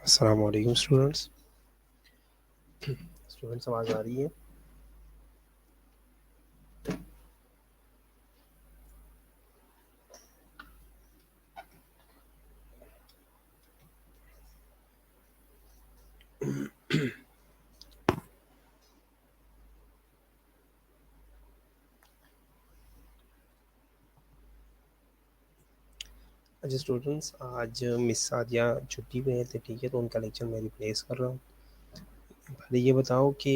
अस्सलाम वालेकुम स्टूडेंट्स। आवाज़ आ रही है? अच्छा स्टूडेंट्स, आज मिस सादिया छुट्टी पे थे, ठीक है, तो उनका लेक्चर मैं रिप्लेस कर रहा हूँ। पहले ये बताओ कि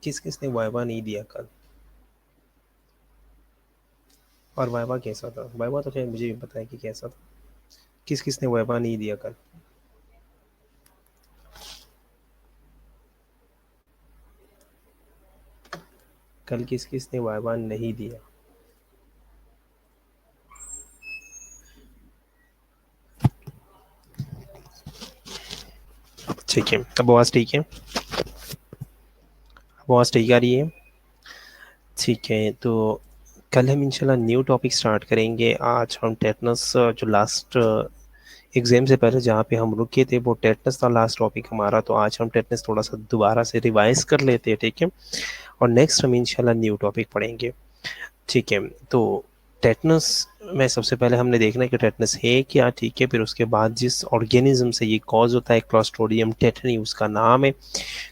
किस किस ने वाइवा नहीं दिया कल, और वाइवा कैसा था? वाइवा तो खैर मुझे भी पता है कि कैसा था। किस किस ने वाइवा नहीं दिया कल? कल किस किस ने वाइवा नहीं दिया? ठीक है, अब आवाज़ ठीक है? अब आवाज़ ठीक आ रही है? ठीक है, तो कल हम इंशाल्लाह न्यू टॉपिक स्टार्ट करेंगे। आज हम टेटनस जो लास्ट एग्ज़ाम से पहले जहाँ पे हम रुके थे वो टेटनस था लास्ट टॉपिक हमारा, तो आज हम टेटनस थोड़ा सा दोबारा से रिवाइज कर लेते हैं, ठीक है। और नेक्स्ट हम इंशाल्लाह न्यू टॉपिक पढ़ेंगे, ठीक है। तो टेटनस में सबसे पहले हमने देखना है कि टेटनस है क्या, ठीक है। फिर उसके बाद जिस ऑर्गेनिज्म से ये कॉज होता है, क्लॉस्ट्रिडियम टेटनी उसका नाम है।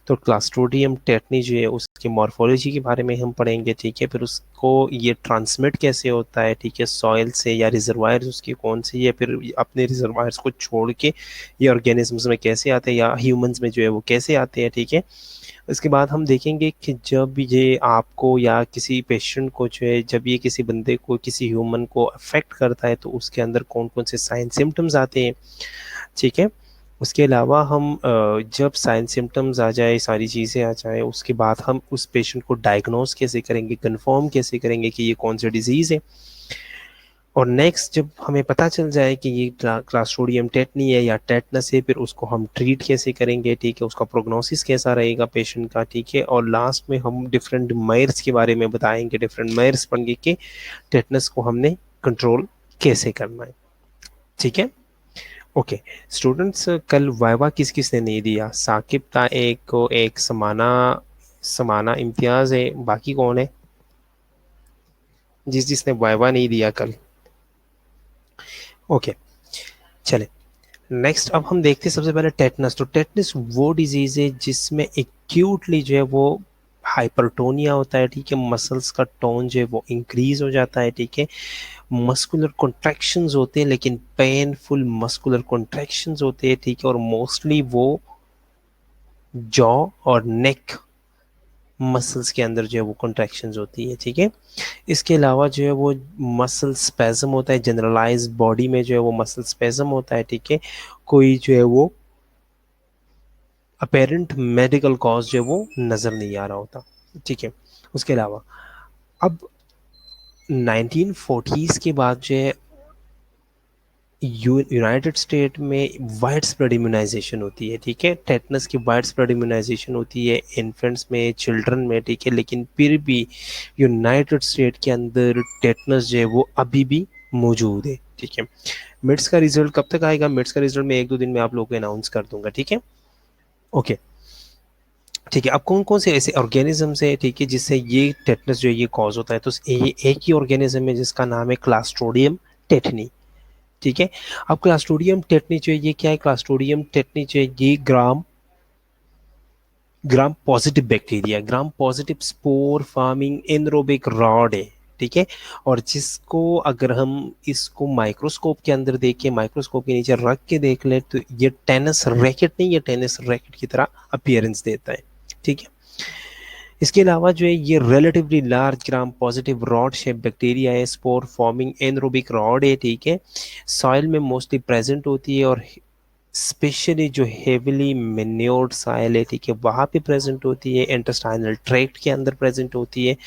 तो क्लॉस्ट्रिडियम टेटनी जो है उसकी मॉर्फोलॉजी के बारे में हम पढ़ेंगे, ठीक है। फिर उसको ये ट्रांसमिट कैसे होता है, ठीक है, सॉइल से या रिजर्वायर्स उसकी कौन सी है, फिर अपने रिजर्वायर्स को छोड़ के ये ऑर्गेनिजम्स में कैसे आते हैं या ह्यूमंस में जो है वो कैसे आते हैं, ठीक है। इसके बाद हम देखेंगे कि जब ये आपको या किसी पेशेंट को जो है, जब ये किसी बंदे को, किसी ह्यूमन को अफेक्ट करता है तो उसके अंदर कौन कौन से साइन सिम्टम्स आते हैं, ठीक है। उसके अलावा हम जब साइन सिम्टम्स आ जाए, सारी चीज़ें आ जाए, उसके बाद हम उस पेशेंट को डायग्नोस कैसे करेंगे, कंफर्म कैसे करेंगे कि ये कौन सी डिजीज़ है। और नेक्स्ट जब हमें पता चल जाए कि ये क्लास्ट्रोडियम टेटनी है या टेटनस है, फिर उसको हम ट्रीट कैसे करेंगे, ठीक है, उसका प्रोग्नोसिस कैसा रहेगा पेशेंट का, ठीक है। और लास्ट में हम डिफरेंट मेयर्स के बारे में बताएंगे, डिफरेंट मेयर्स पढ़ेंगे कि टेटनस को हमने कंट्रोल कैसे करना है, ठीक है। ओके स्टूडेंट्स, कल वाइवा किस किस ने नहीं दिया? साकिब था एक को, एक समाना, समाना इम्तियाज़ है, बाकी कौन है जिसने वाइवा नहीं दिया कल? ओके चले नेक्स्ट। अब हम देखते हैं सबसे पहले टेटनस। तो टेटनस वो डिजीज है जिसमें एक्यूटली जो है वो हाइपरटोनिया होता है, ठीक है, मसल्स का टोन जो है वो इंक्रीज हो जाता है, ठीक है। मस्कुलर कॉन्ट्रैक्शंस होते हैं, लेकिन पेनफुल मस्कुलर कॉन्ट्रैक्शंस होते हैं, ठीक है। और मोस्टली वो जॉ और नेक मसल्स के अंदर जो है वो कॉन्ट्रैक्शंस होती है, ठीक है। इसके अलावा जो है वो मसल स्पेज़म होता है, जनरलाइज बॉडी में जो है वो मसल स्पेज़म होता है, ठीक है। कोई जो है वो अपेरेंट मेडिकल कॉज जो है वो नज़र नहीं आ रहा होता, ठीक है। उसके अलावा अब 1940s के बाद जो है यूनाइटेड स्टेट में वाइड स्प्रेड इम्यूनाइजेशन होती है, ठीक है। टेटनस की वाइड स्प्रेड इम्यूनाइजेशन होती है इन्फेंट्स में, चिल्ड्रन में, ठीक है। लेकिन फिर भी यूनाइटेड स्टेट के अंदर टेटनस जो है वो अभी भी मौजूद है, ठीक है। मिड्स का रिजल्ट कब तक आएगा? मिड्स का रिजल्ट मैं एक दो दिन में आप लोगों को अनाउंस कर दूंगा, ठीक है। ओके ठीक है। अब कौन कौन से ऐसे ऑर्गेनिजम्स है, ठीक है, जिससे ये टेटनस जो है ये कॉज होता है? तो ये एक ही ऑर्गेनिज्म है जिसका नाम है क्लास्ट्रोडियम टेटनी, ठीक है। अब क्लास्ट्रोडियम टेटनी जो है ये क्या है? क्लास्ट्रोडियम टेटनी जो है ये gram gram positive bacteria, gram positive spore forming anaerobic rod है, ठीक है। और जिसको अगर हम इसको माइक्रोस्कोप के अंदर देखें, माइक्रोस्कोप के नीचे रख के देख ले, तो ये टेनिस रैकेट नहीं, ये टेनिस रैकेट की तरह अपीयरेंस देता है, ठीक है। इसके अलावा जो है ये relatively large gram positive rod shape bacteria है, स्पोर फॉर्मिंग एनरोबिक रॉड है, ठीक है। सॉइल में मोस्टली प्रेजेंट होती है, और स्पेशली जो हेविली मैन्योर्ड सॉइल है, ठीक है, वहाँ पे प्रेजेंट होती है, इंटेस्टाइनल ट्रैक्ट के अंदर प्रेजेंट होती है,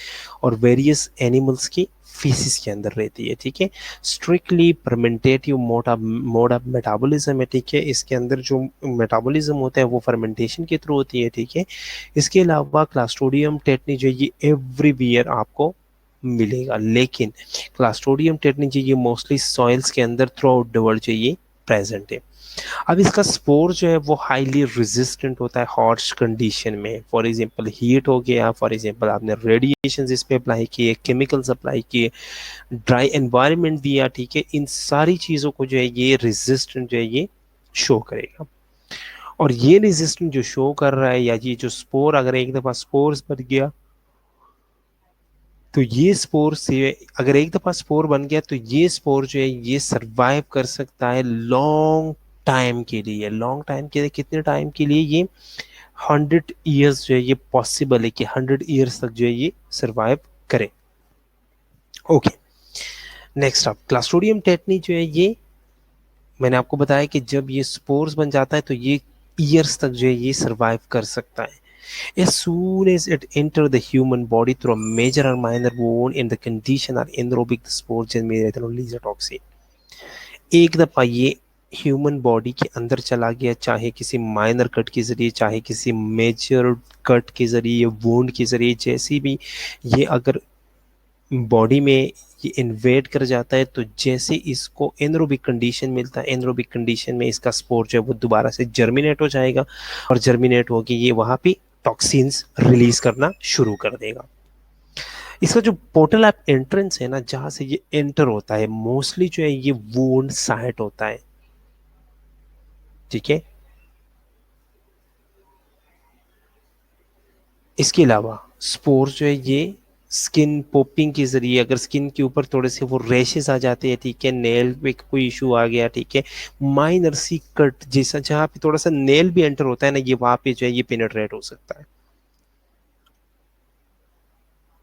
और वेरियस एनिमल्स की फीसिस के अंदर रहती है, ठीक है। Strictly fermentative mode of metabolism है, ठीक है। इसके अंदर जो मेटाबॉलिज्म होता है वो फर्मेंटेशन के थ्रू होती है, ठीक है। इसके अलावा क्लास्ट्रोडियम टेटनी जो ये एवरीवेयर आपको मिलेगा, लेकिन क्लास्ट्रोडियम टेटनी जो ये मोस्टली सॉइल्स के अंदर थ्रू आउट द वर्ल्ड जो ये प्रेजेंट है। अब इसका स्पोर जो है वो हाईली रेजिस्टेंट होता है हॉर्श कंडीशन में। फॉर एग्जांपल हीट हो गया, फॉर एग्जांपल आपने रेडिएशन इस पे अप्लाई किए, केमिकल्स अप्लाई किए, ड्राई एनवायरनमेंट दिया, ठीक है, इन सारी चीज़ों को जो है ये रेजिस्टेंट जो है ये शो करेगा। और ये रेजिस्टेंट जो शो कर रहा है, या ये जो स्पोर अगर एक दफ़ा स्पोर्स बन गया, तो ये स्पोर से अगर एक दफ़ा स्पोर बन गया तो ये स्पोर जो है ये सरवाइव कर सकता है लॉन्ग टाइम के लिए। लॉन्ग टाइम के लिए कितने टाइम के लिए? ये 100 ईयर्स जो है ये पॉसिबल है कि 100 ईयर्स तक जो है ये सरवाइव करे। ओके, नेक्स्ट अप क्लास्ट्रोडियम टेटनी जो है ये मैंने आपको बताया कि जब ये स्पोर्स बन जाता है तो ये ईयर्स तक जो है ये सरवाइव कर सकता है। As soon as it enter the human body through a major or minor wound in the condition or anaerobic, the spore generate release a toxin। एक दफा ये ह्यूमन बॉडी के अंदर चला गया, चाहे किसी माइनर कट के जरिए, चाहे किसी मेजर कट के जरिए, वुंड के जरिए, जैसी भी ये अगर बॉडी में ये इन्वेड कर जाता है, तो जैसे इसको एनरोबिक कंडीशन मिलता है, एनरोबिक कंडीशन में इसका स्पोर जो है वो दोबारा से जर्मिनेट हो जाएगा, और जर्मिनेट होकर ये वहाँ पे टॉक्सिन्स रिलीज करना शुरू कर देगा। इसका जो पोर्टल ऑफ एंट्रेंस है ना, जहाँ से ये एंटर होता है, मोस्टली जो है ये वुंड साइट होता है, ठीक है। इसके अलावा स्पोर जो है ये स्किन पॉपिंग के जरिए, अगर स्किन के ऊपर थोड़े से वो रैशेस आ जाते हैं, ठीक है, नेल पे कोई इशू आ गया, ठीक है, माइनर सी कट जैसा जहाँ पे थोड़ा सा नेल भी एंटर होता है ना, ये वहां पे जो है ये पेनिट्रेट हो सकता है,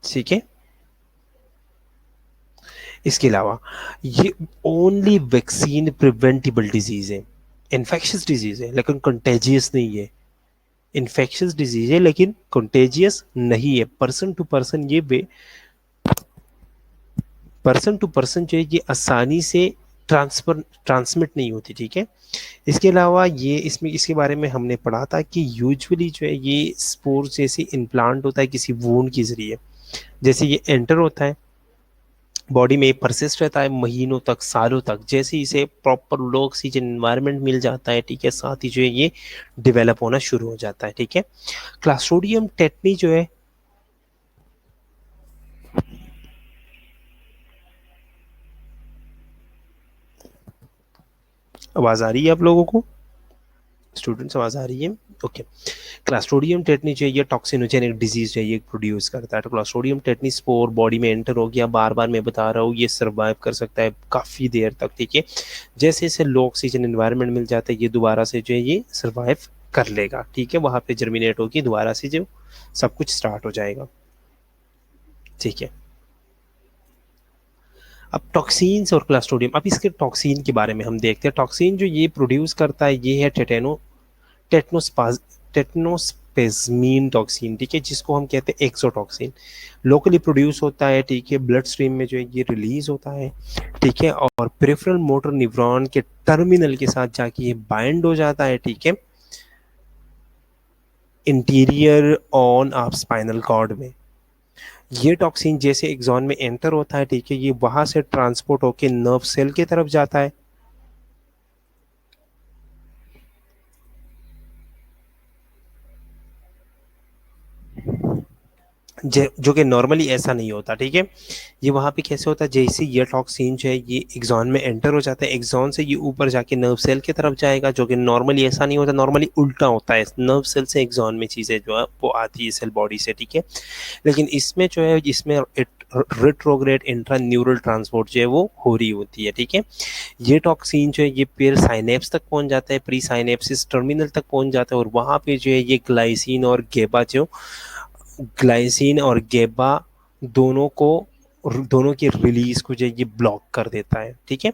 ठीक है। इसके अलावा ये ओनली वैक्सीन प्रिवेंटेबल डिजीज है, इन्फेक्शियस डिजीज है लेकिन कंटेजियस नहीं है। इन्फेक्शियस डिजीज है लेकिन कंटेजियस नहीं है। पर्सन टू पर्सन जो है ये आसानी से ट्रांसमिट नहीं होती, ठीक है। इसके अलावा ये इसमें इसके बारे में हमने पढ़ा था कि यूजुअली जो है ये स्पोर जैसे इम्प्लांट होता है किसी वूंड के जरिए, जैसे ये एंटर होता है बॉडी में, परसिस्ट रहता है महीनों तक, सालों तक, जैसे इसे प्रॉपर लो ऑक्सीजन एनवायरनमेंट मिल जाता है, ठीक है, साथ ही जो है ये डेवलप होना शुरू हो जाता है, ठीक है। क्लास्ट्रोडियम टेटनी जो है आवाज आ रही है आप लोगों को? स्टूडेंट्स आवाज आ रही है? ओके। क्लास्ट्रोडियम टेटनी जो है ये टॉक्सिनोजेनिक डिजीज है, ये प्रोड्यूस करता है। तो क्लास्ट्रोडियम टेटनी स्पोर बॉडी में एंटर हो गया, बार बार मैं बता रहा हूँ ये सर्वाइव कर सकता है काफ़ी देर तक, ठीक है। जैसे इसे लो ऑक्सीजन इन्वायरमेंट मिल जाता है, ये दोबारा से जो है ये सर्वाइव कर लेगा, ठीक है, वहाँ पे जर्मिनेट होगी, दोबारा से जो सब कुछ स्टार्ट हो जाएगा, ठीक है। अब टॉक्सिन्स और क्लास्ट्रोडियम, अब इसके टॉक्सिन के बारे में हम देखते हैं। टॉक्सिन जो ये प्रोड्यूस करता है ये है टेटनोस्पाज टेटनोस्पेजमीन टॉक्सिन, ठीक है, जिसको हम कहते हैं एक्सोटॉक्सिन। लोकली प्रोड्यूस होता है, ठीक है, ब्लड स्ट्रीम में जो है ये रिलीज होता है, ठीक है, और पेरिफेरल मोटर न्यूरॉन के टर्मिनल के साथ जाके ये बाइंड हो जाता है, ठीक है, anterior horn of spinal cord में। ये टॉक्सिन जैसे एक्सॉन में एंटर होता है, ठीक है, ये वहां से ट्रांसपोर्ट होके नर्व सेल की तरफ जाता है, जो कि नॉर्मली ऐसा नहीं होता, ठीक है। ये वहाँ पे कैसे होता है, जैसे ये टॉक्सिन जो है ये एक्सॉन में एंटर हो जाता है, एक्सॉन से ये ऊपर जाके नर्व सेल की तरफ जाएगा, जो कि नॉर्मली ऐसा नहीं होता, नॉर्मली उल्टा होता है, नर्व सेल से एक्सॉन में चीज़ें जो है वो आती है सेल बॉडी से, ठीक है। लेकिन इसमें जो है इसमें रेट्रोग्रेड इंट्रा न्यूरल ट्रांसपोर्ट जो है वो हो रही होती है, ठीक है। ये टॉक्सिन जो है ये पेर साइनेप्स तक पहुंच जाता है, प्री साइनेप्सिस टर्मिनल तक पहुंच जाता है, और वहाँ पे जो है ये ग्लाइसिन और गेबा दोनों की रिलीज को जो है ये ब्लॉक कर देता है, ठीक है।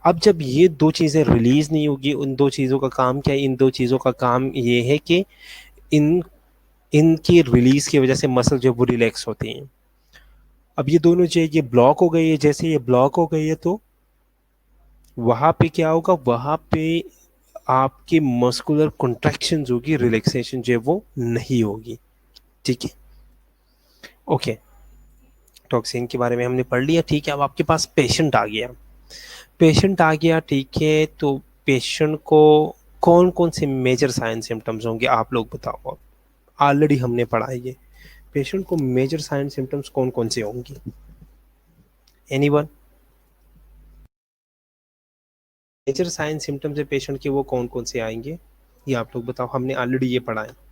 अब जब ये दो चीज़ें रिलीज नहीं होगी, उन दो चीज़ों का काम क्या है? इन दो चीज़ों का काम ये है कि इन इनकी रिलीज की वजह से मसल जो है वो रिलैक्स होती हैं। अब ये दोनों जो है ये ब्लॉक हो गई है, जैसे ये ब्लॉक हो गई है तो वहाँ पे क्या होगा, वहाँ पे आपकी मस्कुलर कॉन्ट्रैक्शन होगी, रिलैक्सेशन जो है वो नहीं होगी, ठीक है। ओके, टॉक्सिन के बारे में हमने पढ़ लिया, ठीक है। अब आपके पास पेशेंट आ गया, ठीक है, तो पेशेंट को कौन कौन से मेजर साइन सिम्टम्स होंगे, आप लोग बताओ। अब ऑलरेडी हमने पढ़ा है ये, पेशेंट को मेजर साइन सिम्टम्स कौन कौन से होंगे, एनीवन? मेजर साइन सिम्टम्स है पेशेंट के, वो कौन कौन से आएंगे, ये आप लोग बताओ, हमने ऑलरेडी ये पढ़ा है।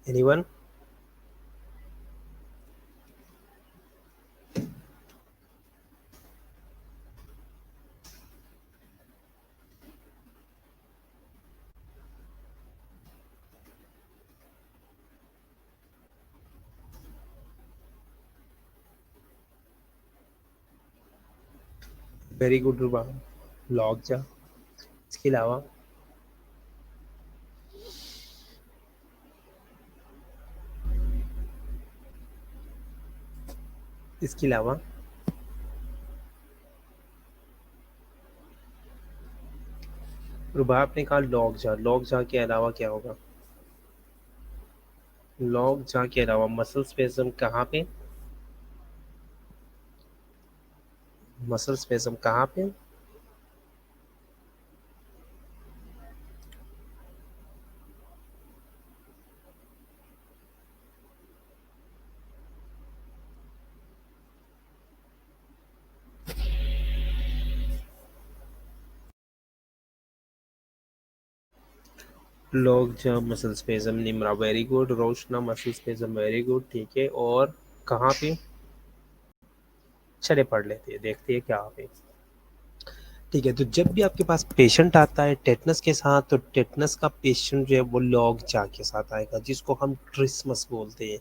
एनीवन? वेरी गुड रुबा, लॉग जा। इसके अलावा इसके अलावा रुबा आपने कहा लॉग जा, लॉग जा के अलावा क्या होगा? लॉग जा के अलावा मसल स्पेज़म कहाँ पे? मसल स्पेज़म कहाँ पे? लॉग जा muscle स्पेज़म Nimra, very good. Roshna muscle स्पेज़म, very good, ठीक है। और कहाँ पे? चले पढ़ लेते हैं, देखते हैं क्या पे। ठीक है, तो जब भी आपके पास पेशेंट आता है टेटनस के साथ, तो टेटनस का पेशेंट जो है वो लॉग जा के साथ आएगा, जिसको हम ट्रिस्मस बोलते हैं।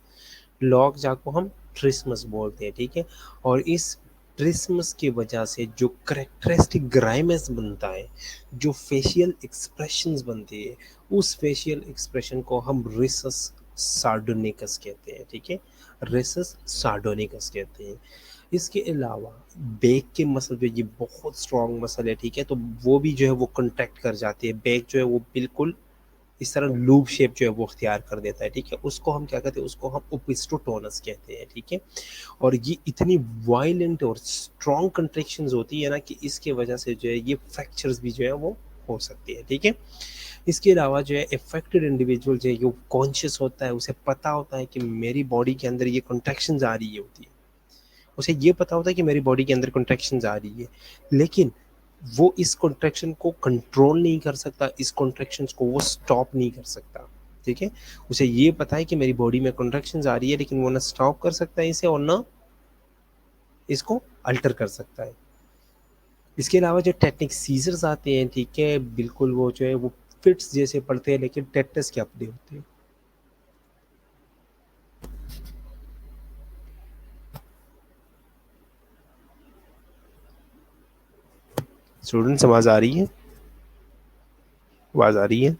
लॉग जा को हम ट्रिस्मस बोलते हैं, ठीक है। और इस ट्रिस्मस की वजह से जो करेक्टरिस्टिक ग्राइमेस बनता है, जो फेशियल एक्सप्रेशंस बनती है, उस फेशियल एक्सप्रेशन को हम रिसस सार्डोनिकस कहते हैं, ठीक है। रिसस सार्डोनिकस कहते हैं। इसके अलावा बैक के मसल जो ये बहुत स्ट्रॉन्ग मसल है, ठीक है, तो वो भी जो है वो कंट्रैक्ट कर जाती है। बैक जो है वो बिल्कुल इस तरह लूप शेप जो है वो अख्तियार कर देता है, ठीक है। उसको हम क्या कहते हैं, उसको हम ओपिस्टोटोनस कहते हैं, ठीक है। और ये इतनी वायलेंट और स्ट्रॉन्ग कंट्रैक्शंस होती है ना कि इसके वजह से जो है ये फ्रैक्चर्स भी जो है वो हो सकती है, ठीक है। इसके अलावा जो है इफेक्टेड इंडिविजुअल जो है वो कॉन्शियस होता है, उसे पता होता है कि मेरी बॉडी के अंदर ये कंट्रैक्शंस आ रही होती है, उसे ये पता होता है कि मेरी बॉडी के अंदर कॉन्ट्रैक्शंस आ रही है, लेकिन वो इस कॉन्ट्रैक्शन को कंट्रोल नहीं कर सकता, इस कॉन्ट्रैक्शंस को वो स्टॉप नहीं कर सकता, ठीक है। उसे ये पता है कि मेरी बॉडी में कॉन्ट्रैक्शंस आ रही है, लेकिन वो ना स्टॉप कर सकता है इसे और ना इसको अल्टर कर सकता है। इसके अलावा जो टेक्निक सीजर्स आते हैं, ठीक है, बिल्कुल वो जो है वो फिट्स जैसे पड़ते हैं, लेकिन टेटस के अपने होते हैं। स्टूडेंट्स आवाज आ रही है? आवाज आ रही है?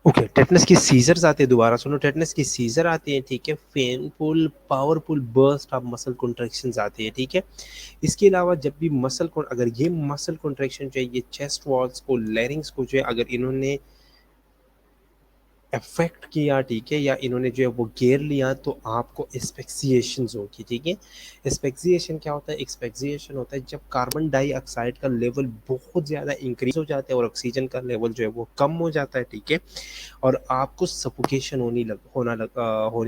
ओके, टेटनस की सीजर्स आते हैं, दोबारा सुनो, टेटनस की सीजर आती है, ठीक है। Painful powerful burst of muscle contractions आती है, ठीक है। इसके अलावा जब भी अगर ये मसल कॉन्ट्रैक्शन जो है ये चेस्ट वॉल्स को, लैरिंग्स को जो है अगर इन्होंने अफेक्ट किया, ठीक है, या इन्होंने जो है वो घेर लिया, तो आपको एस्पेक्सिएशंस होगी, ठीक है। एस्पेक्सिएशन क्या होता है? एक्सपेक्सिएशन होता है जब कार्बन डाइऑक्साइड का लेवल बहुत ज़्यादा इंक्रीज हो जाता है और ऑक्सीजन का लेवल जो है वो कम हो जाता है, ठीक है, और आपको सफोकेशन होने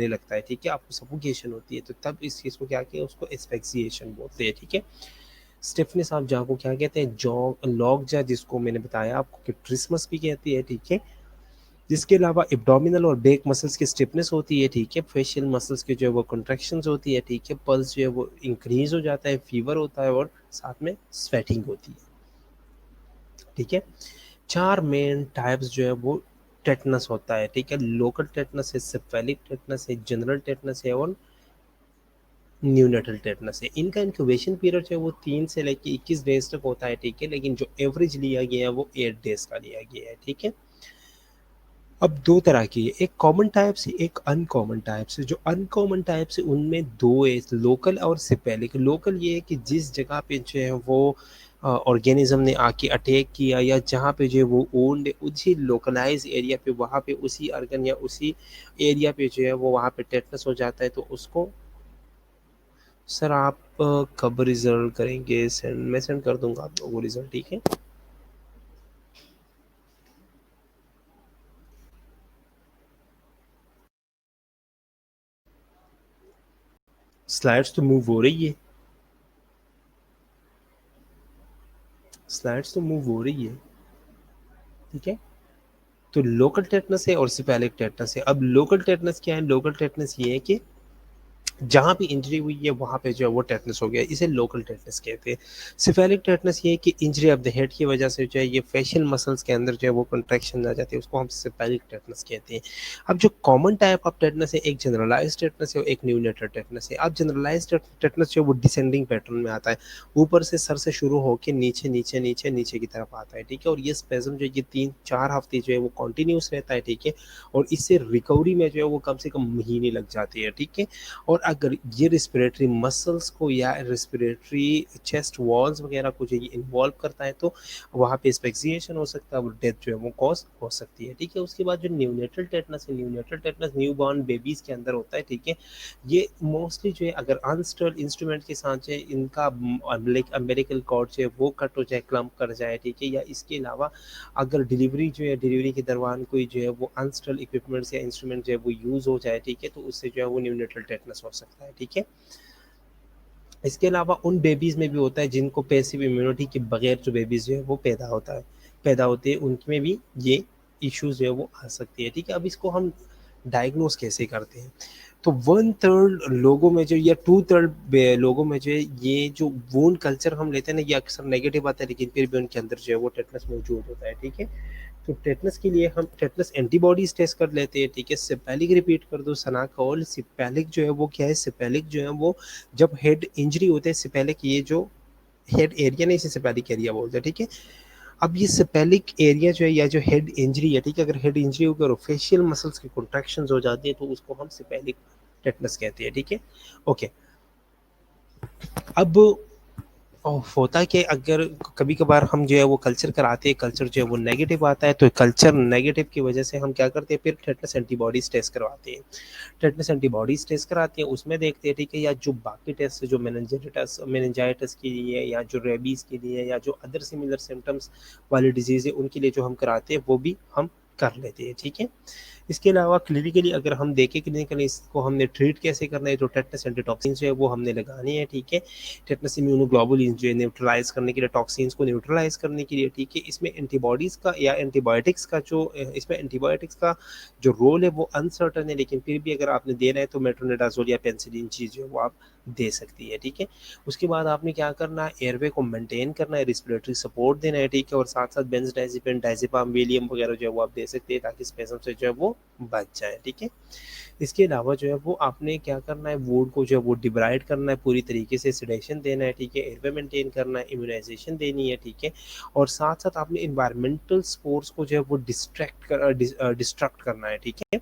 लगता है, ठीक है, आपको सफोकेशन होती है, तो तब इस चीज़ को क्या किया, उसको एस्पेक्सिएशन बोलते हैं, ठीक है। स्टिफनेस आप जा को क्या कहते हैं? जॉ लॉग जा, जिसको मैंने बताया आपको कि ट्रिस्मस भी कहती है, ठीक है। जिसके अलावा एब्डोमिनल और बैक मसल्स की स्टिफनेस होती है, ठीक है। फेशियल मसल्स की जो है वो कॉन्ट्रैक्शंस होती है, ठीक है। पल्स जो है वो इंक्रीज हो जाता है, फीवर होता है और साथ में स्वेटिंग होती है, ठीक है। चार मेन टाइप्स जो है वो टेटनस होता है, ठीक है। लोकल टेटनस है, सेफेलिक टेटनस है, जनरल टेटनस है और न्यूनेटल टेटनस है। इनका इंक्यूबेशन पीरियड जो है वो 3 से लेकर 21 डेज तक होता है, ठीक है, लेकिन जो एवरेज लिया गया है वो 8 डेज का लिया गया है, ठीक है। अब दो तरह की है, एक कॉमन टाइप से, एक अनकॉमन टाइप से। जो अनकॉमन टाइप से उनमें दो है, लोकल और सिपेलिक। लोकल ये है कि जिस जगह पे जो है वो ऑर्गेनिज्म ने आके अटैक किया, या जहाँ पे जो है वो ओन्ड है, उसी लोकलाइज एरिया पे, वहाँ पे उसी अर्गन या उसी एरिया पे जो है वो वहाँ पे टेटनस हो जाता है, तो उसको सर आप कब रिजल्ट करेंगे सेंड? मैं सेंड कर दूंगा आप लोगों को रिजल्ट, ठीक है। स्लाइड्स तो मूव हो रही है, स्लाइड्स तो मूव हो रही है, ठीक है। तो लोकल टेटनस है और सिफेलिक टेटनस है। अब लोकल टेटनस क्या है? लोकल टेटनस ये है कि जहाँ पे इंजरी हुई है वहाँ पे जो है वो टेटनस हो गया, इसे लोकल टेटनस कहते हैं। सिफेलिक टेटनस ये है कि इंजरी ऑफ द हेड की वजह से जो है ये फेशियल मसल्स के अंदर जो है वो कंट्रैक्शन आ जाती है, उसको हम सिफेलिक टेटनस कहते हैं। अब जो कॉमन टाइप ऑफ टेटनस है, एक जनरलाइज टेटनस है और एक न्यूनेटल टेटनस है। अब जनरलाइज टेटनस जो है वो डिसेंडिंग पैटर्न में आता है, ऊपर से सर से शुरू होकर नीचे नीचे नीचे नीचे की तरफ आता है, ठीक है। और ये स्पेजम जो है ये 3-4 हफ्ते जो है वो कंटिन्यूस रहता है, ठीक है। और इससे रिकवरी में जो है वो कम से कम महीने लग जाती है, ठीक है। और अगर ये रिस्पिरेटरी मसल्स को या रिस्पिरेटरी चेस्ट वॉल्स वगैरह को जो ये इन्वॉल्व करता है, तो वहाँ पे एस्फिक्सिएशन हो सकता है और डेथ जो है वो कॉज हो सकती है, ठीक है। उसके बाद जो न्यूनेटल टेटनस है, neonatal tetanus new born babies के अंदर होता है, ठीक है। ये मोस्टली जो है अगर अनस्टर्ड इंस्ट्रूमेंट के साथ जो है इनका अम्बिलिकल कॉर्ड जो है वो कट हो जाए, क्लम्प कर जाए, ठीक है। या इसके अलावा अगर डिलीवरी जो है, डिलीवरी के दौरान कोई जो है वो अनस्टर्ड इक्विपमेंट्स या इंस्ट्रूमेंट जो है वो यूज़ हो जाए, ठीक है, तो उससे जो है वो न्यूनेटल टेटनस हो सकता है, ठीक है। इसके अलावा उन बेबीज़ में भी होता है जिनको पैसिव इम्यूनिटी के बगैर जो बेबीज़ जो है वो पैदा होते हैं, उनमें भी ये इश्यूज जो है वो आ सकती है, ठीक है। अब इसको हम डायग्नोज कैसे करते हैं? तो 1/3 लोगों में जो, या 2/3 लोगों में जो है, ये जो वोन कल्चर हम लेते हैं ना, ये अक्सर नेगेटिव आता है, लेकिन फिर भी उनके अंदर जो है वो टेटनस मौजूद होता है, ठीक है। तो टेटनस के लिए हम टेटनस एंटीबॉडीज टेस्ट कर लेते हैं, ठीक है। सिपेलिक रिपीट कर दो, सना कॉल सिपेलिक जो है वो क्या है? सिपेलिक जो है वो जब हेड इंजरी होते हैं, सिपेलिक ये जो हेड एरिया नहीं, इसे सिपेलिक एरिया बोलते हैं, ठीक है। अब ये सिपेलिक एरिया जो है या जो हेड इंजरी है, ठीक है, अगर हेड इंजरी होगी और फेशियल मसल्स की कॉन्ट्रैक्शन हो जाती है, तो उसको हम सिपेलिक टेटनस कहते हैं, ठीक है। ओके। अब होता है कि अगर कभी कभार हम जो है वो कल्चर कराते हैं, कल्चर जो है वो नेगेटिव आता है, तो कल्चर नेगेटिव की वजह से हम क्या करते हैं, फिर टेटनस एंटीबॉडीज टेस्ट करवाते हैं। टेटनस एंटीबॉडीज टेस्ट कराते हैं, उसमें देखते हैं, ठीक है। या जो बाकी टेस्ट जो मेनिंजाइटिस के लिए, या जो रेबीज के लिए, या जो अदर सिमिलर सिम्टम्स वाली डिजीज है उनके लिए जो हम कराते हैं, वो भी हम कर लेते हैं, ठीक है। इसके अलावा क्लिनिकली अगर हम देखें, क्लिनिकली इसको हमने ट्रीट कैसे करना है, तो टेटनस एंटीटॉक्सिन जो है वो हमने लगानी है, ठीक है। टेटनस इम्यूनोग्लोबुलिन जो है न्यूट्रलाइज करने के लिए, टॉक्सिन्स को न्यूट्रलाइज करने के लिए, ठीक है। इसमें एंटीबॉडीज का या एंटीबायोटिक्स का जो इसमें एंटीबायोटिक्स का जो रोल है वो अनसर्टन है, लेकिन फिर भी अगर आपने देना है तो मेट्रोनिडाजोल या पेनिसिलिन चीज जो है वो आप दे सकती है, ठीक है। उसके बाद आपने क्या करना है, एयरवे को मेंटेन करना है, रिस्पिरेटरी सपोर्ट देना है, ठीक है। और साथ साथ बेंजोडाइजेपिन, डायजेपाम, वेलियम वगैरह जो है वो आप दे सकते हैं, ताकि स्पेसम से जो है वो बच जाए, ठीक है। इसके अलावा जो है वो आपने क्या करना है, वुड को जो है वो डिब्राइड करना है, पूरी तरीके से सिडेशन देना है, ठीक है। एयरवे मेंटेन करना है, इम्यूनाइजेशन देनी है, ठीक है। और साथ साथ आपने इन्वायरमेंटल स्पोर्ट्स को जो है वो डिस्ट्रक्ट करना है, ठीक है।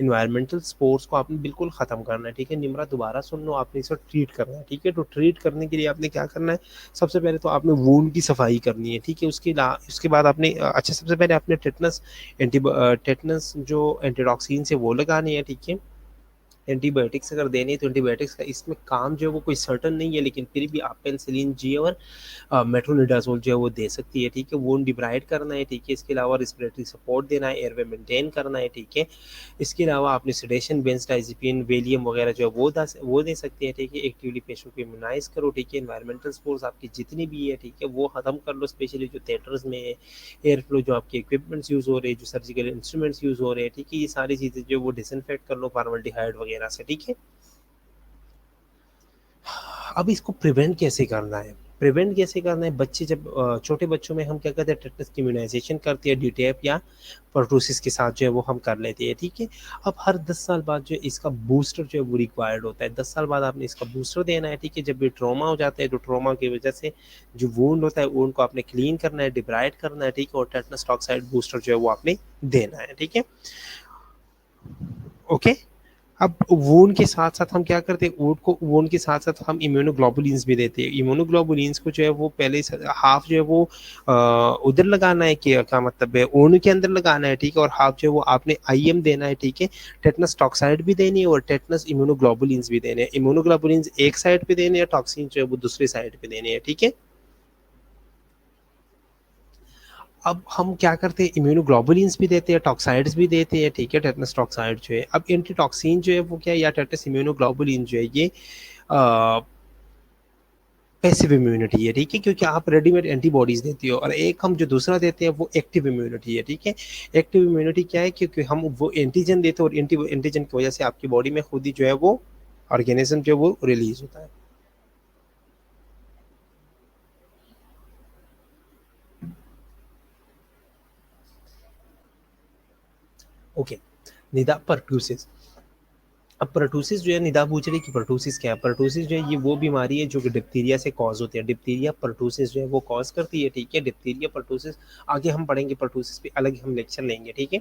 इन्वायरमेंटल स्पोर्ट्स को आपने बिल्कुल ख़त्म करना है, ठीक है। निम्रा दोबारा सुन लो, आपने इसे ट्रीट करना है, ठीक है। तो ट्रीट करने के लिए आपने क्या करना है, सबसे पहले तो आपने वूंड की सफाई करनी है, ठीक है। उसके बाद आपने अच्छा, सबसे पहले आपने टेटनस जो एंटीटॉक्सिन है वो लगानी है, ठीक है। एंटीबायोटिक्स अगर देनी है तो एंटीबायोटिक्स का इसमें काम जो है वो कोई सर्टन नहीं है, लेकिन फिर भी आप पेनिसिलिन जी और मेट्रोनिडाजोल जो है वो दे सकती है, ठीक है। वोन डिब्राइड करना है, ठीक है। इसके अलावा रिस्पिरेटरी सपोर्ट देना है, एयरवे मेंटेन करना है, ठीक है। इसके अलावा आपने सेडेशन, बेंजोडाइजेपिन, वेलियम वगैरह जो है वो दे सकते हैं, ठीक है। एक्टिवली पेशेंट को इम्यूनाइज करो, ठीक है। एनवायरमेंटल स्पोर्ट्स आपकी जितनी भी है, ठीक है, वो खत्म कर लो, स्पेशली जो थिएटर्स में है, एयर फ्लो जो आपके इक्विपमेंट्स यूज़ हो रहे हैं, जो सर्जिकल इंस्ट्रूमेंट्स यूज़ हो रहे हैं, ठीक है, ये सारी चीज़ें जो वो डिसइंफेक्ट कर लो फॉर्मल्डिहाइड वगैरह से, ठीक है। अब इसको प्रिवेंट कैसे करना है? प्रिवेंट कैसे करना है, बच्चे जब छोटे बच्चों में हम क्या करते हैं, टेटनस की इम्यूनाइजेशन करते हैं डीटेप या पर्टूसिस के साथ जो है वो हम कर लेते हैं, ठीक है। अब हर 10 साल बाद जो है इसका बूस्टर जो है वो रिक्वायर्ड होता है, 10 साल बाद आपने इसका बूस्टर देना है, ठीक है। जब भी ट्रॉमा हो जाता है तो ट्रॉमा की वजह से जो वुंड होता है वुंड को आपने क्लीन करना है, डिब्राइड करना है, ठीक है, और टेटनस टॉक्साइड बूस्टर जो है वो आपने देना है, ठीक है, ओके। अब वोन के साथ साथ हम क्या करते हैं, वोट को वोन के साथ साथ हम इम्यूनोग्लोबुलिन्स भी देते हैं। इम्यूनोग्लोबुलिन्स को जो है वो पहले हाफ जो है वो उधर लगाना है, कि क्या मतलब है, ऊन के अंदर लगाना है, ठीक है, और हाफ जो है वो आपने आईएम देना है, ठीक है। टेटनस टॉक्साइड भी देनी है और टेटनस इम्यूनोग्लोबुलिन्स भी देने हैं। इम्यूनोग्लोबुलिन्स एक साइड पे देने हैं, टॉक्सिन जो है वो दूसरी साइड पे देने हैं, ठीक है। अब हम क्या करते हैं, इम्यूनोग्लोबुलिन्स भी देते हैं, टॉक्साइड्स भी देते हैं, ठीक है, टेटनस टॉक्साइड जो है। अब एंटीटॉक्सिन जो है वो क्या है, या टेटनस इम्यूनोग्लोबुलिन जो है ये पैसिव इम्यूनिटी है, ठीक है, क्योंकि आप रेडीमेड एंटीबॉडीज देते हो, और एक हम जो दूसरा देते हैं वो एक्टिव इम्यूनिटी है, ठीक है। एक्टिव इम्यूनिटी क्या है, क्योंकि हम वो एंटीजन देते हैं और एंटीजन की वजह से आपकी बॉडी में खुद ही जो है वो ऑर्गेनिज्म जो है वो रिलीज होता है। Okay, Nida pertussis. अब पर्टूसिस जो है, निदा पूछ रही कि पर्टूसिस क्या है। पर्टूसिस जो है ये वो बीमारी है जो कि डिप्थीरिया से कॉज होती है। डिप्थीरिया पर्टूसिस जो है वो कॉज करती है, ठीक है। डिप्थीरिया पर्टूसिस आगे हम पढ़ेंगे, पर्टूसिस पे अलग हम लेक्चर लेंगे, ठीक है।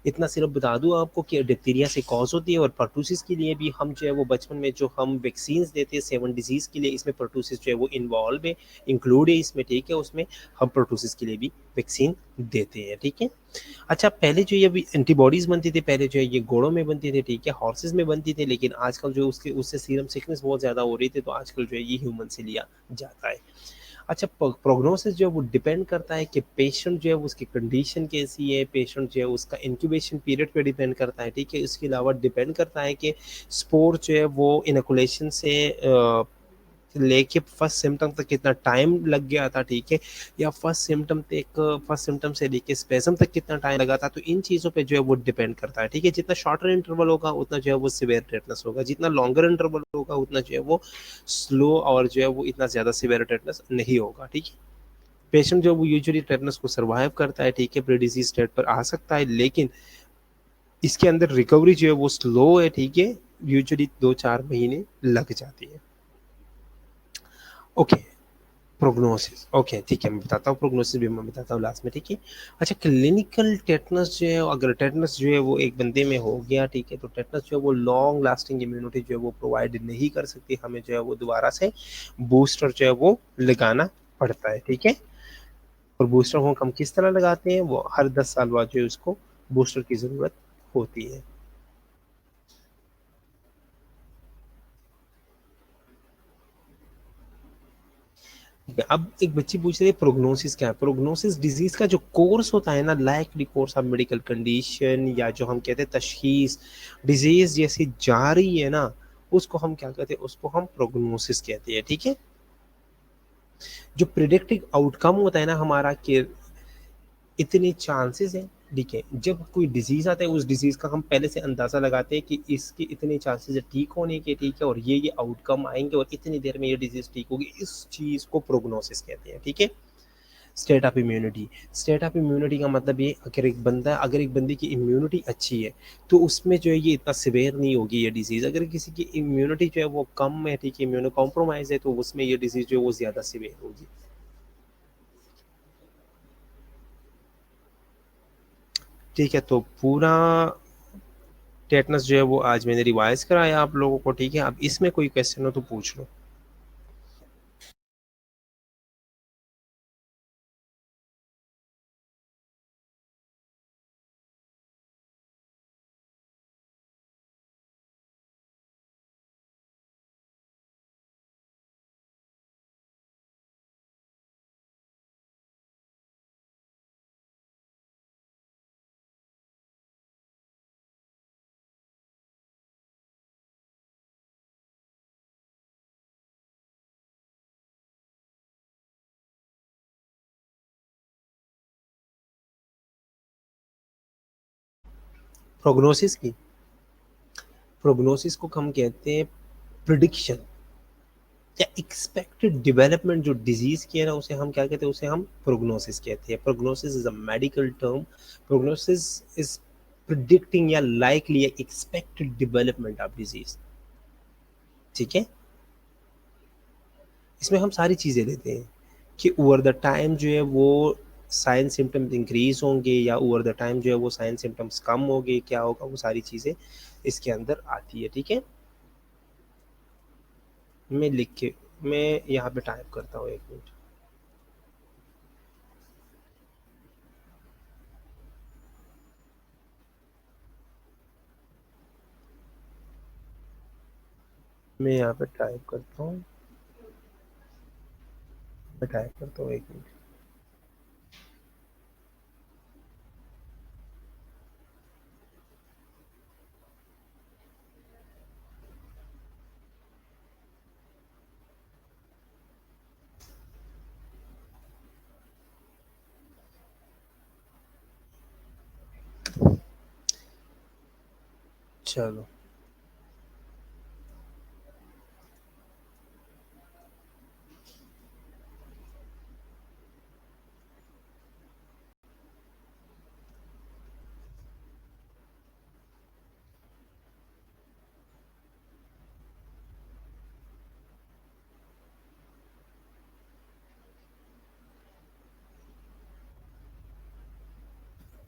इतना सिर्फ बता दूं आपको कि डिप्थीरिया से कॉज होती है, और पर्टूसिस के लिए भी हम जो है वो बचपन में जो हम वैक्सीन देते हैं 7 डिजीज के लिए, इसमें पर्टूसिस जो है वो इन्वॉल्व है, इंक्लूड है इसमें, ठीक है। उसमें हम पर्टूसिस के लिए भी वैक्सीन देते हैं, ठीक है। अच्छा, पहले जो ये एंटीबॉडीज बनती थी, पहले जो है ये घोड़ों में बनती थी, ठीक है, हॉर्सेस में बनती थी, लेकिन आजकल जो उसके उससे सीरम सिकनेस बहुत ज़्यादा हो रही थी, तो आजकल जो है ये ह्यूमन से लिया जाता है। अच्छा, प्रोग्नोसिस जो है वो डिपेंड करता है कि पेशेंट जो है उसकी कंडीशन कैसी है, पेशेंट जो है उसका इंक्यूबेशन पीरियड पे डिपेंड करता है, ठीक है। इसके अलावा डिपेंड करता है कि स्पोर जो है वो इनकुलेशन से लेके फर्स्ट सिम्टम तक कितना टाइम लग गया था, ठीक है, या फर्स्ट सिम्टम से लेके स्पेजम तक कितना टाइम लगा था। तो इन चीज़ों पे जो है वो डिपेंड करता है, ठीक है। जितना शॉर्टर इंटरवल होगा उतना जो है वो सिवियर टेटनस होगा, जितना लॉन्गर इंटरवल होगा उतना जो है वो स्लो और जो है वो इतना ज़्यादा सिवियर टेटनस नहीं होगा, ठीक है। पेशेंट जो वो यूजुअली टेटनस को सर्वाइव करता है, ठीक है, प्री डिजीज स्टेट पर आ सकता है, लेकिन इसके अंदर रिकवरी जो है वो स्लो है, ठीक है, यूजुअली 2-4 महीने लग जाती है। ओके, प्रोग्नोसिस, ओके, ठीक है, मैं बताता हूँ, प्रोग्नोसिस भी मैं बताता हूँ लास्ट में, ठीक है। अच्छा, क्लिनिकल टेटनस जो है, अगर टेटनस जो है वो एक बंदे में हो गया, ठीक है, तो टेटनस जो है वो लॉन्ग लास्टिंग इम्यूनिटी जो है वो प्रोवाइड नहीं कर सकती, हमें जो है वो दोबारा से बूस्टर जो है वो लगाना पड़ता है, ठीक है। और बूस्टर को हम किस तरह लगाते हैं, वो हर 10 साल बाद जो है उसको बूस्टर की ज़रूरत होती है। अब एक बच्ची पूछ रही है प्रोग्नोसिस क्या है। प्रोग्नोसिस डिजीज का जो कोर्स होता है ना, likely course of medical condition, या जो हम कहते हैं तशखीस, डिजीज जैसी जा रही है ना, उसको हम क्या कहते हैं, उसको हम प्रोग्नोसिस कहते हैं, ठीक है। जो प्रिडिक्टिव आउटकम होता है ना हमारा, कि इतने चांसेस हैं, ठीक है, जब कोई डिजीज आता है उस डिजीज का हम पहले से अंदाजा लगाते हैं कि इसके इतने चांसेस है ठीक होने के, ठीक है, और ये आउटकम आएंगे और इतनी देर में ये डिजीज ठीक होगी, इस चीज को प्रोग्नोसिस कहते हैं, ठीक है। State of immunity, state of immunity का मतलब ये, अगर एक बंदे की इम्यूनिटी अच्छी है तो उसमें जो है ये इतना सिवियर नहीं होगी ये डिजीज। अगर किसी की इम्यूनिटी जो है वो कम है, ठीक है, इम्यूनो कॉम्प्रोमाइज है, तो उसमें ये डिजीज जो है वो ज्यादा सिवियर होगी, ठीक है। तो पूरा टेटनस जो है वो आज मैंने रिवाइज कराया आप लोगों को, ठीक है। अब इसमें कोई क्वेश्चन हो तो पूछ लो। प्रोग्नोसिस की, प्रोग्नोसिस को हम कहते हैं प्रिडिक्शन, या एक्सपेक्टेड डेवलपमेंट जो डिजीज की है ना, उसे हम क्या कहते हैं, उसे हम प्रोग्नोसिस कहते हैं। Prognosis is a medical term. Prognosis is predicting या लाइकली या एक्सपेक्टेड डेवलपमेंट ऑफ डिजीज। ठीक है, इसमें हम सारी चीज़ें लेते हैं कि ओवर द टाइम जो है वो साइन सिम्टम्स इंक्रीज होंगे या ओवर द टाइम जो है वो साइन सिम्टम्स कम होंगे, क्या होगा, वो सारी चीज़ें इसके अंदर आती है। ठीक है, मैं लिख के मैं यहाँ पे टाइप करता हूँ, एक मिनट। मैं यहाँ पे टाइप करता हूँ, मैं टाइप करता हूँ, एक मिनट। चलो,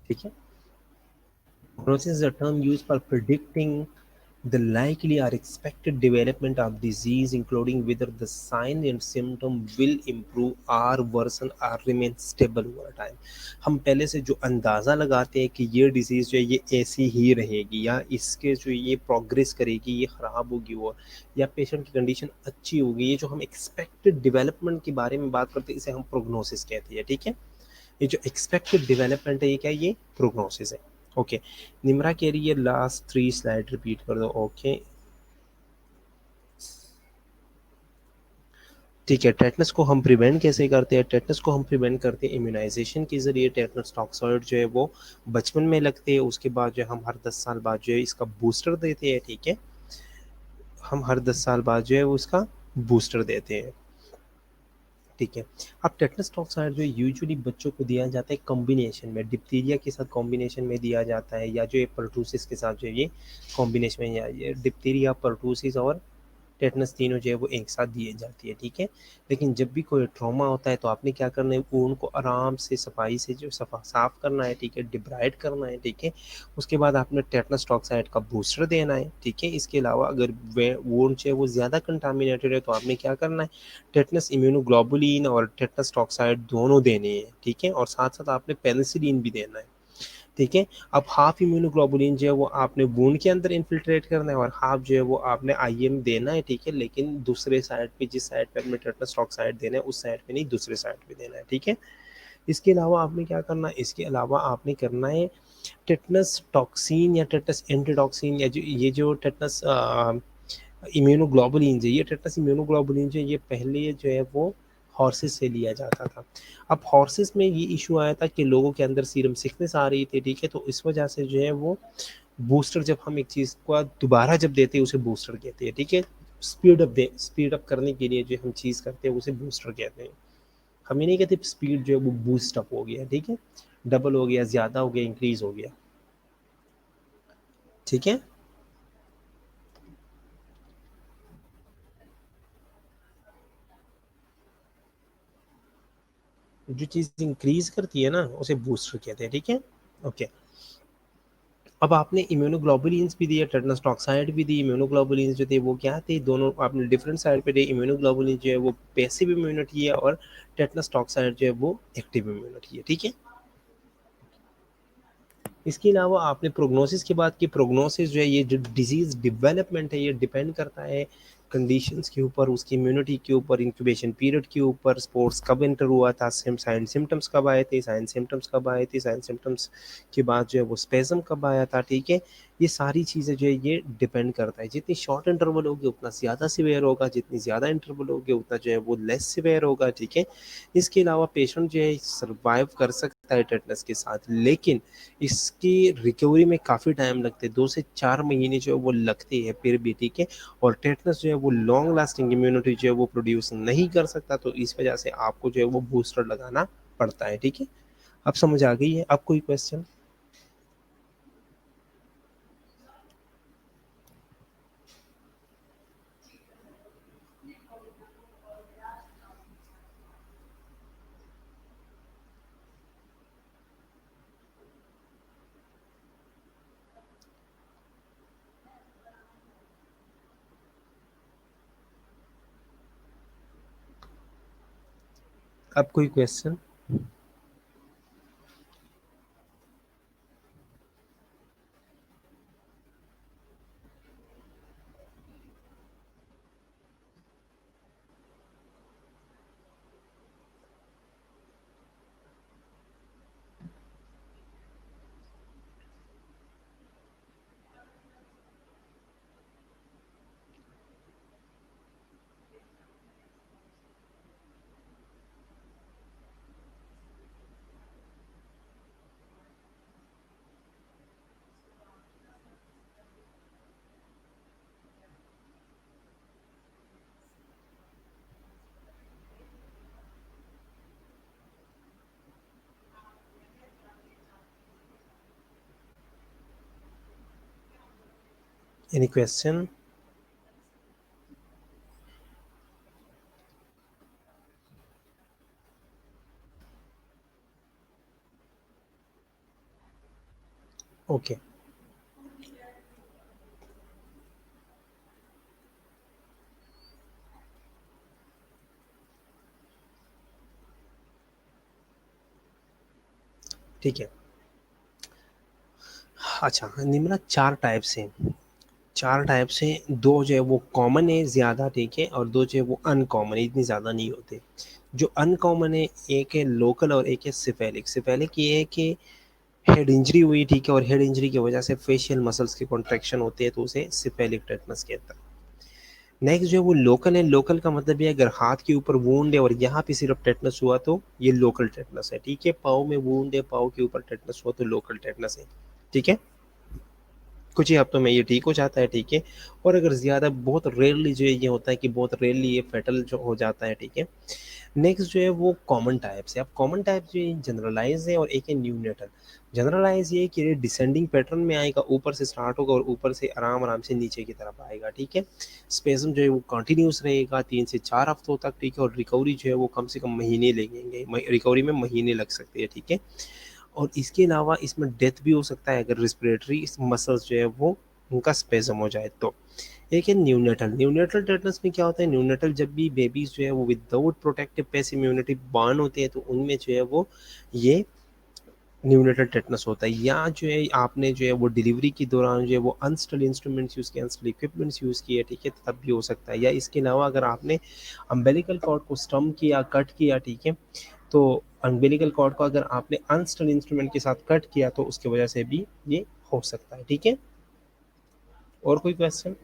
ठीक है। Prognosis is a term used for predicting the likely or expected development of disease, including whether the sign and symptom will improve or worsen or remain stable over time. हम पहले से जो अंदाज़ा लगाते हैं कि ये डिजीज़ जो है ये ऐसी ही रहेगी या इसके जो ये प्रोग्रेस करेगी, ये ख़राब होगी और या पेशेंट की कंडीशन अच्छी होगी, ये जो हम एक्सपेक्टेड डेवलपमेंट के बारे में बात करते हैं, इसे हम प्रोग्नोसिस कहते हैं। ठीक है, ये जो एक्सपेक्टेड डेवलपमेंट है, ये क्या है, ये प्रोग्नोसिस है। ओके, निम्रा कह रही है लास्ट 3 स्लाइड रिपीट कर दो। ओके, ठीक है। टेटनस को हम प्रिवेंट कैसे करते हैं? टेटनस को हम प्रिवेंट करते हैं इम्यूनाइजेशन के ज़रिए। टेटनस टॉक्सॉइड जो है वो बचपन में लगते हैं, उसके बाद जो है हम हर 10 साल बाद जो है इसका बूस्टर देते हैं। ठीक है, हम हर 10 साल बाद जो है वो इसका बूस्टर देते हैं। ठीक है, अब टेटनस टॉक्साइड जो यूजुअली बच्चों को दिया जाता है कॉम्बिनेशन में, डिप्थीरिया के साथ कॉम्बिनेशन में दिया जाता है, या जो ये पर्टूसिस के साथ जो है ये कॉम्बिनेशन में, या ये डिप्थीरिया, पर्टूसिस और टेटनस तीनों जो है वो एक साथ दिए जाती है। ठीक है, लेकिन जब भी कोई ट्रॉमा होता है तो आपने क्या करना है, वूंड को आराम से सफाई से जो साफ करना है। ठीक है, डिब्राइड करना है। ठीक है, उसके बाद आपने टेटनस टॉक्साइड का बूस्टर देना है। ठीक है, इसके अलावा अगर वूंड जो है वो ज़्यादा कंटामिनेटेड है तो आपने क्या करना है, टेटनस इम्यूनोग्लोबुलिन और टेटनस टॉक्साइड दोनों देने हैं। ठीक है, और साथ साथ आपने पेनिसिलिन भी देना है। ठीक है, अब हाफ इम्यूनोग्लोबुलिन जो है वो आपने वूंड के अंदर इन्फिल्ट्रेट करना है और हाफ जो है वो आपने आईएम देना है। ठीक है, लेकिन दूसरे साइड पे, जिस साइड पे आपने टेटनस टॉक्साइड देना है उस साइड पे नहीं, दूसरे साइड पे देना है। ठीक है, इसके अलावा आपने क्या करना है, इसके अलावा आपने करना है टेटनस टॉक्सिन या टेटनस एंटीटॉक्सिन, या जो ये जो टेटनस इम्यूनोग्लोबुलिन है, ये टेटनस इम्यूनोग्लोबुलिन जो ये पहले जो है वो हॉर्सेस से लिया जाता था। अब हॉर्सेस में ये इशू आया था कि लोगों के अंदर सीरम सिकनेस आ रही थी। ठीक है, तो इस वजह से जो है वो बूस्टर, जब हम एक चीज़ को दोबारा जब देते हैं उसे बूस्टर कहते हैं। ठीक है, स्पीड अप करने के लिए जो हम चीज़ करते हैं उसे बूस्टर कहते हैं। हम ये नहीं कहते स्पीड जो है वो बूस्ट अप हो गया। ठीक है, डबल हो गया, ज़्यादा हो गया, इंक्रीज हो गया। ठीक है, जो चीज़ इंक्रीज करती है ना उसे बूस्टर कहते हैं। ठीक है, ओके। अब आपने इम्यूनोग्लोबुलिन्स भी दिए, टेटनस टॉक्साइड भी दी। इम्यूनोग्लोबुलिन्स जो थे वो क्या थे, दोनों आपने डिफरेंट साइड पे दिए। इम्यूनोग्लोबुलिन जो है वो पैसिव इम्यूनिटी है और टेटनस टॉक्साइड जो है वो एक्टिव इम्यूनिटी है। ठीक है, इसके अलावा आपने प्रोग्नोसिस की बात की। प्रोग्नोसिस जो है, ये जो डिजीज़ डेवलपमेंट है, ये डिपेंड करता है कंडीशंस के ऊपर, उसकी इम्यूनिटी के ऊपर, इंक्यूबेशन पीरियड के ऊपर, स्पोर्ट्स कब एंटर हुआ था, साइन सिम्टम्स कब आए थे, साइन सिम्टम्स कब आए थे, साइन सिम्टम्स के बाद जो है वो स्पेज़म कब आया था। ठीक है, ये सारी चीज़ें जो है ये डिपेंड करता है। जितनी शॉर्ट इंटरवल होगी उतना ज़्यादा सीवियर होगा, जितनी ज़्यादा इंटरवल होगी उतना जो है वो लेस सीवियर होगा। ठीक है, इसके अलावा पेशेंट जो है सर्वाइव कर सकता है टेटनस के साथ, लेकिन इसकी रिकवरी में काफ़ी टाइम लगते हैं, 2 से 4 महीने जो है वो लगते हैं फिर भी। ठीक है, और टेटनस जो है वो लॉन्ग लास्टिंग इम्यूनिटी जो है वो प्रोड्यूस नहीं कर सकता, तो इस वजह से आपको जो है वो बूस्टर लगाना पड़ता है। ठीक है, अब समझ आ गई है? अब कोई क्वेश्चन? अब कोई क्वेश्चन? Any question? ओके, ठीक है। अच्छा निम्रा, चार टाइप से, चार टाइप से, दो जो है वो कॉमन है ज़्यादा, ठीक है, और दो जो है वो अनकॉमन है, इतनी ज़्यादा नहीं होते। जो अनकॉमन है, एक है लोकल और एक है सिफेलिक। सिफेलिक ये है कि हेड इंजरी हुई, ठीक है, और हेड इंजरी की वजह से फेशियल मसल्स की कॉन्ट्रैक्शन होती है, तो उसे सिफेलिक टेटनस कहता है। नेक्स्ट जो है वो लोकल है। लोकल का मतलब ये है, अगर हाथ के ऊपर वूंड है और यहाँ पे सिर्फ टेटनस हुआ तो ये लोकल टेटनस है, ठीक है। पाँव में वूंड है, पाँव के ऊपर टेटनस हुआ तो लोकल टेटनस है, ठीक है। कुछ ही हफ्तों में ये ठीक हो जाता है, ठीक है। और अगर ज़्यादा बहुत रेयरली जो है ये होता है कि बहुत रेयरली ये फेटल जो हो जाता है, ठीक है। नेक्स्ट जो है वो कॉमन टाइप्स है। अब कॉमन टाइप जो है जनरलाइज है और एक है न्यूनेटल। जनरलाइज ये कि डिसेंडिंग पैटर्न में आएगा, ऊपर से स्टार्ट होगा और ऊपर से आराम आराम से नीचे की तरफ आएगा, ठीक है। स्पेसम जो है वो कंटिन्यूस रहेगा 3 से 4 हफ्तों तक, ठीक है। और रिकवरी जो है वो कम से कम महीने लगेंगे, रिकवरी में महीने लग सकते हैं, ठीक है। और इसके अलावा इसमें डेथ भी हो सकता है अगर रिस्पिरेटरी मसल्स जो है वो उनका स्पेजम हो जाए तो। एक है न्यूनेटल। न्यूनेटल टेटनस में क्या होता है, न्यूनेटल जब भी बेबीज जो है वो without protective passive immunity born होते हैं, तो उनमें जो है वो ये न्यूनेटल टेटनस होता है। या जो है आपने जो है वो डिलीवरी के दौरान जो है वो अनस्टड इंस्ट्रूमेंट्स यूज़ किए, अनस्टड इक्विपमेंट्स यूज़ किए, ठीक है, तब भी हो सकता है। या इसके अलावा अगर आपने अम्बेलिकल कॉर्ड को स्टम किया, कट किया, ठीक है, तो अम्बेलिकल कॉर्ड को अगर आपने अनस्टड इंस्ट्रूमेंट के साथ कट किया तो उसकी वजह से भी ये हो सकता है, ठीक है। और कोई क्वेश्चन?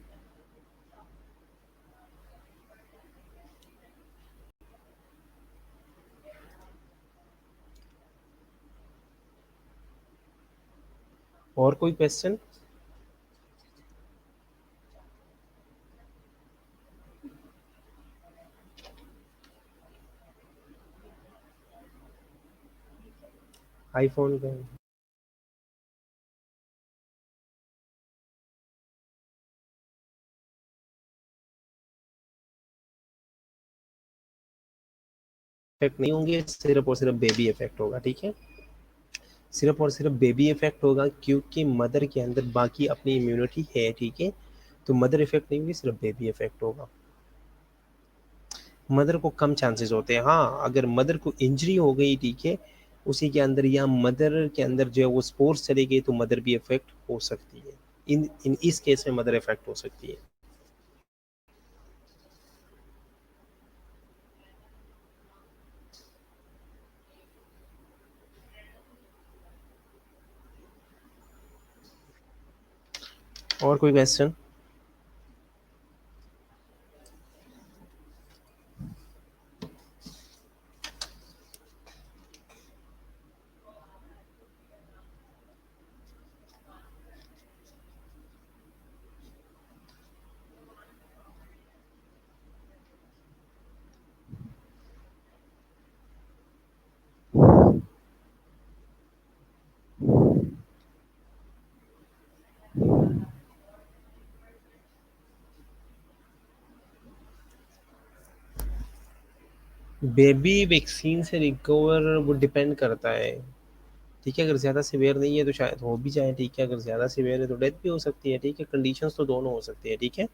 और कोई क्वेश्चन? आईफोन का इफेक्ट नहीं होंगे, सिर्फ और सिर्फ बेबी इफेक्ट होगा, ठीक है। सिर्फ और सिर्फ बेबी इफेक्ट होगा, क्योंकि मदर के अंदर बाकी अपनी इम्यूनिटी है, ठीक है। तो मदर इफेक्ट नहीं होगी, सिर्फ बेबी इफेक्ट होगा। मदर को कम चांसेस होते हैं, हाँ, अगर मदर को इंजरी हो गई, ठीक है, उसी के अंदर या मदर के अंदर जो है वो स्पोर्स चले गए, तो मदर भी इफेक्ट हो सकती है। इन इन इस केस में मदर इफेक्ट हो सकती है। और कोई क्वेश्चन? बेबी वैक्सीन से रिकवर वो डिपेंड करता है। ठीक है, अगर ज़्यादा सिवियर नहीं है तो शायद हो भी जाए। ठीक है, अगर ज़्यादा सिवियर है तो डेथ भी हो सकती है। ठीक है, कंडीशंस तो दोनों हो सकती है। ठीक है।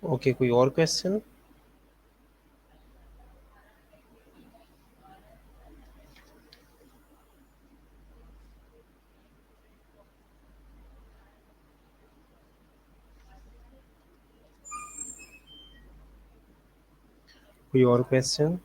ओके, कोई और क्वेश्चन? कोई और क्वेश्चन?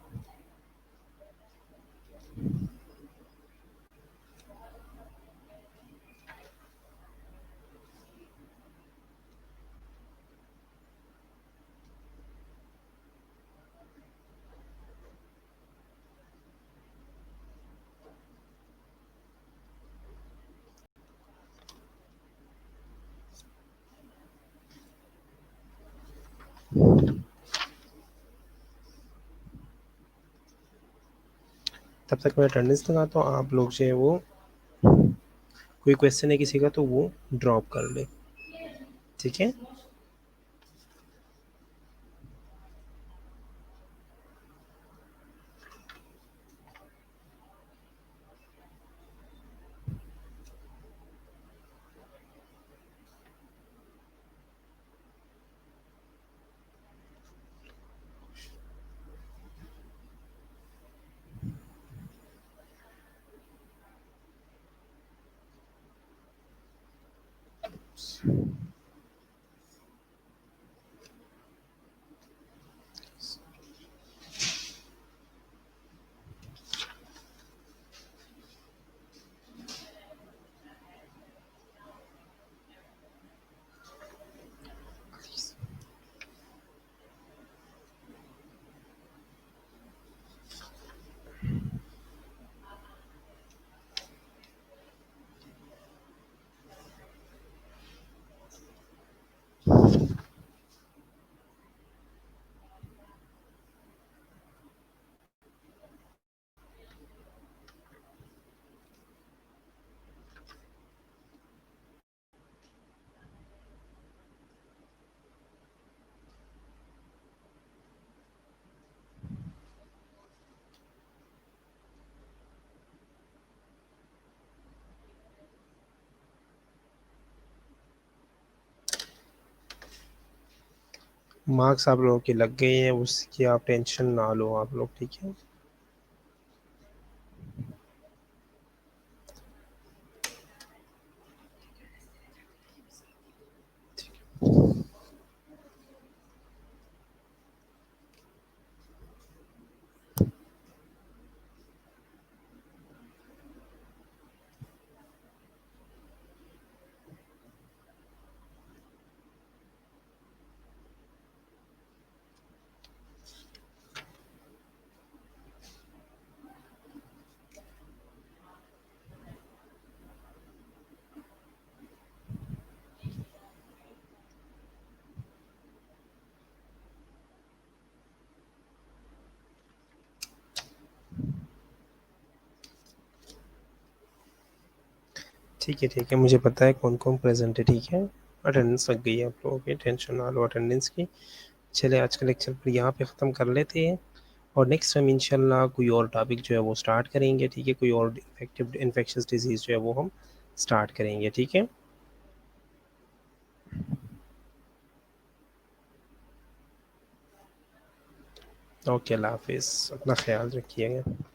तब तक मैं अटेंडेंस लगाता हूँ। आप लोग जो है वो, कोई क्वेश्चन है किसी का तो वो ड्रॉप कर ले। ठीक है। मार्क्स आप लोगों के लग गए हैं, उसकी आप टेंशन ना लो आप लोग। ठीक है। ठीक है। ठीक है, मुझे पता है कौन कौन प्रेजेंट है। ठीक है, अटेंडेंस लग गई है आप लोगों की, टेंशन ना लो अटेंडेंस की। चलिए आज का लेक्चर फिर यहाँ पे ख़त्म कर लेते हैं, और नेक्स्ट टाइम इंशाल्लाह कोई और टॉपिक जो है वो स्टार्ट करेंगे। ठीक है, कोई और इन्फेक्टिव इन्फेक्शियस डिजीज़ जो है वो हम स्टार्ट करेंगे। ठीक है। ओके, अल्लाह हाफिज़, अपना ख्याल रखिएगा।